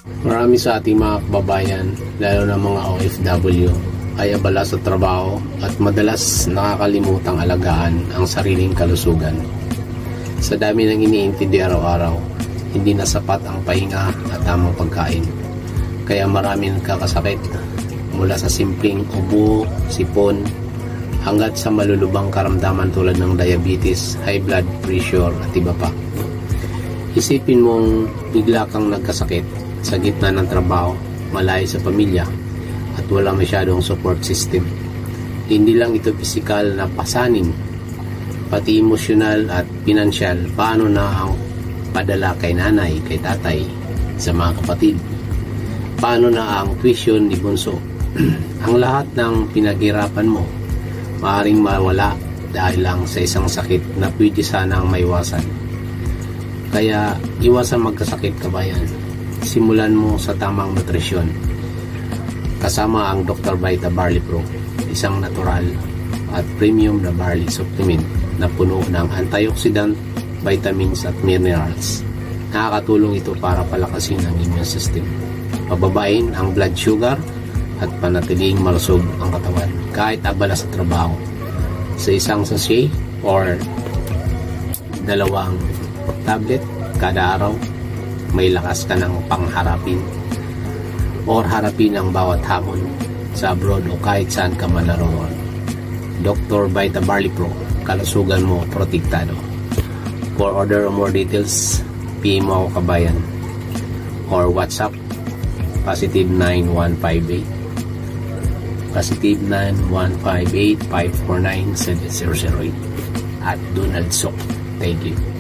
Marami sa ating mga kababayan, lalo na mga OFW, ay abala sa trabaho at madalas nakakalimutang alagaan ang sariling kalusugan. Sa dami ng iniintindi araw-araw, hindi na sapat ang pahinga at tamang pagkain. Kaya marami nagkakasakit mula sa simpleng ubo, sipon, hanggat sa malulubang karamdaman tulad ng diabetes, high blood pressure at iba pa. Isipin mong bigla kang nagkasakit sa gitna ng trabaho, malayo sa pamilya, at wala masyadong support system. Hindi lang ito pisikal na pasanin, pati emosyonal at pinansyal. Paano na ang padala kay nanay, kay tatay, sa mga kapatid? Paano na ang tuition ni bunso? Ang lahat ng pinaghirapan mo maaaring mawala dahil lang sa isang sakit na pwede sanang maiwasan. Kaya iwasan magkasakit, kabayan. Simulan mo sa tamang nutrisyon kasama ang Dr. Vita Barley Pro, isang natural at premium na barley supplement na puno ng antioxidant, vitamins at minerals. Nakakatulong ito para palakasin ang immune system, pababain ang blood sugar at panatiling malusog ang katawan kahit abala sa trabaho. Sa isang sachet or dalawang tablet kada araw, may lakas ka ng pangharapin or harapin ang bawat hamon sa abroad o kahit saan ka man naroon. Dr. Vita Barley Pro, kalusugan mo protektado. For order or more details, PM mo ako, kabayan, or WhatsApp positive 9158 positive 9158 549 7008 at Donald Sok. Thank you.